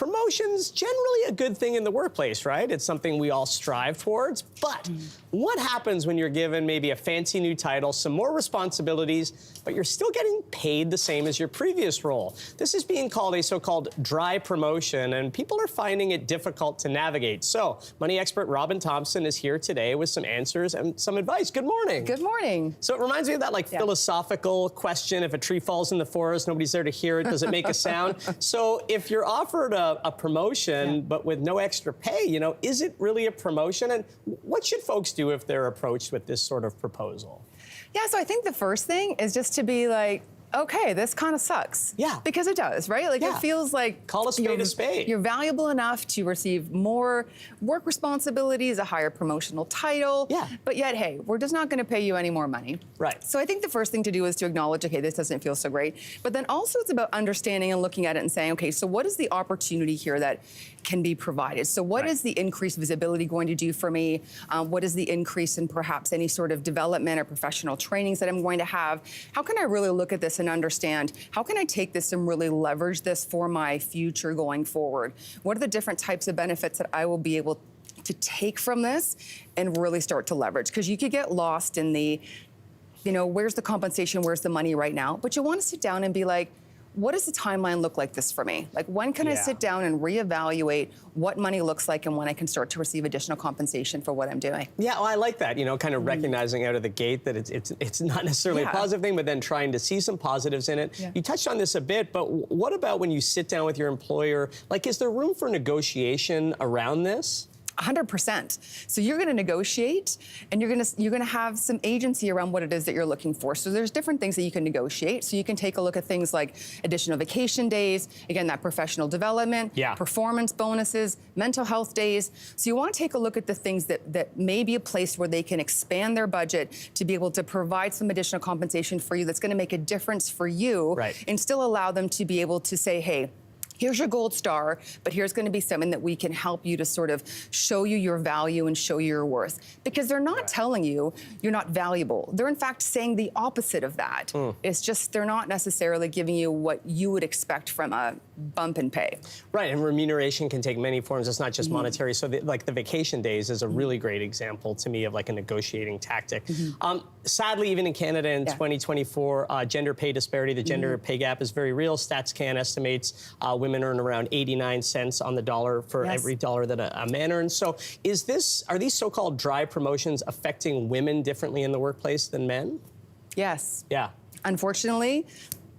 promotion's generally a good thing in the workplace, right? It's something we all strive towards. But what happens when you're given maybe a fancy new title, some more responsibilities, but you're still getting paid the same as your previous role? This is being called a so-called dry promotion, and people are finding it difficult to navigate. So, money expert Robyn Thompson is here today with some answers and some advice. Good morning. Good morning. So it reminds me of that philosophical question, if a tree falls in the forest, nobody's there to hear it, does it make a sound? So if you're offered a promotion, but with no extra pay, is it really a promotion? And what should folks do if they're approached with this sort of proposal? Yeah, so I think the first thing is just to be like, okay, this kind of sucks. Yeah. Because it does, right? Like it feels like call a spade a spade. You're valuable enough to receive more work responsibilities, a higher promotional title. Yeah. But yet, hey, we're just not going to pay you any more money. Right. So I think the first thing to do is to acknowledge, okay, this doesn't feel so great. But then also it's about understanding and looking at it and saying, okay, so what is the opportunity here that can be provided? So what is the increased visibility going to do for me? What is the increase in perhaps any sort of development or professional trainings that I'm going to have? How can I really look at this and understand, how can I take this and really leverage this for my future going forward? What are the different types of benefits that I will be able to take from this and really start to leverage? Because you could get lost in the, where's the compensation, where's the money right now? But you want to sit down and be like, what does the timeline look like this for me? Like, when can I sit down and reevaluate what money looks like and when I can start to receive additional compensation for what I'm doing? Yeah, well, I like that, kind of recognizing out of the gate that it's not necessarily a positive thing, but then trying to see some positives in it. You touched on this a bit, but what about when you sit down with your employer? Like, is there room for negotiation around this? 100%. So you're going to negotiate, and you're going to have some agency around what it is that you're looking for. So there's different things that you can negotiate. So you can take a look at things like additional vacation days, again, that professional development, performance bonuses, mental health days. So you want to take a look at the things that may be a place where they can expand their budget to be able to provide some additional compensation for you that's going to make a difference for you, and still allow them to be able to say, hey, here's your gold star, but here's going to be something that we can help you to sort of show you your value and show you your worth. Because they're not telling you you're not valuable. They're in fact saying the opposite of that. It's just they're not necessarily giving you what you would expect from a bump in pay. Right, and remuneration can take many forms. It's not just monetary. So the vacation days is a really great example to me of like a negotiating tactic. Sadly, even in Canada in 2024, gender pay disparity, the gender pay gap is very real. StatsCan estimates women earn around 89 cents on the dollar for every dollar that a man earns. So are these so-called dry promotions affecting women differently in the workplace than men? Yes. Yeah. Unfortunately,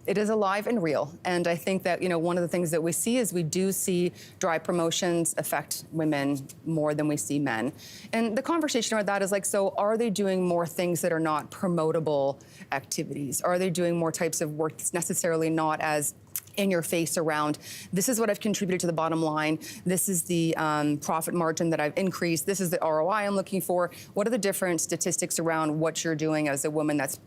it is alive and real. And I think that, one of the things that we see is we do see dry promotions affect women more than we see men. And the conversation about that is like, so are they doing more things that are not promotable activities? Are they doing more types of work that's necessarily not as in your face around, this is what I've contributed to the bottom line, this is the profit margin that I've increased, this is the ROI I'm looking for. What are the different statistics around what you're doing as a woman that's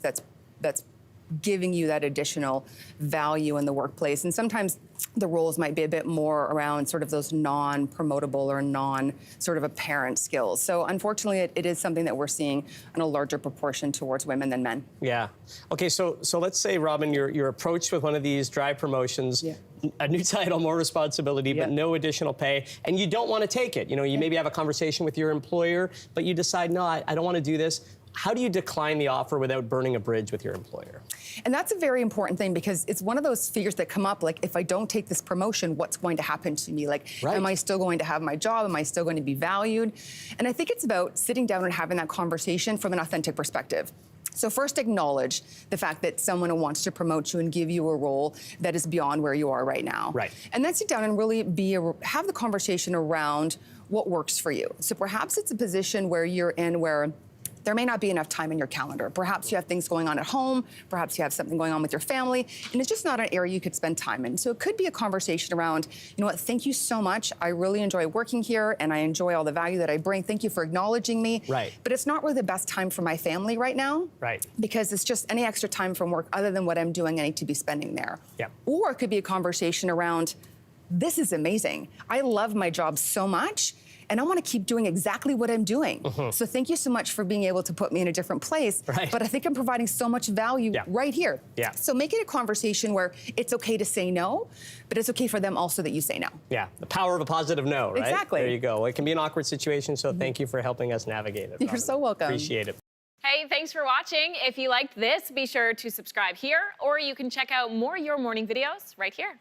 giving you that additional value in the workplace? And sometimes the roles might be a bit more around sort of those non-promotable or non-sort of apparent skills. So unfortunately, it is something that we're seeing in a larger proportion towards women than men. Yeah. Okay, so let's say, Robyn, you're approached with one of these dry promotions, a new title, more responsibility, but no additional pay, and you don't want to take it. You maybe have a conversation with your employer, but you decide, no, I don't want to do this. How do you decline the offer without burning a bridge with your employer? And that's a very important thing, because it's one of those figures that come up, like, if I don't take this promotion, what's going to happen to me? Like, am I still going to have my job? Am I still going to be valued? And I think it's about sitting down and having that conversation from an authentic perspective. So first, acknowledge the fact that someone wants to promote you and give you a role that is beyond where you are right now. And then sit down and really have the conversation around what works for you. So perhaps it's a position where you're in where there may not be enough time in your calendar. Perhaps you have things going on at home, perhaps you have something going on with your family, and it's just not an area you could spend time in. So it could be a conversation around, you know what, thank you so much. I really enjoy working here, and I enjoy all the value that I bring. Thank you for acknowledging me. But it's not really the best time for my family right now. Because it's just any extra time from work other than what I'm doing, I need to be spending there. Or it could be a conversation around, this is amazing. I love my job so much, and I want to keep doing exactly what I'm doing. So thank you so much for being able to put me in a different place. Right. But I think I'm providing so much value right here. Yeah. So make it a conversation where it's okay to say no, but it's okay for them also that you say no. Yeah, the power of a positive no, right? Exactly. There you go. It can be an awkward situation, so thank you for helping us navigate it. You're Robyn. so welcome. Appreciate it. Hey, thanks for watching. If you liked this, be sure to subscribe here, or you can check out more Your Morning videos right here.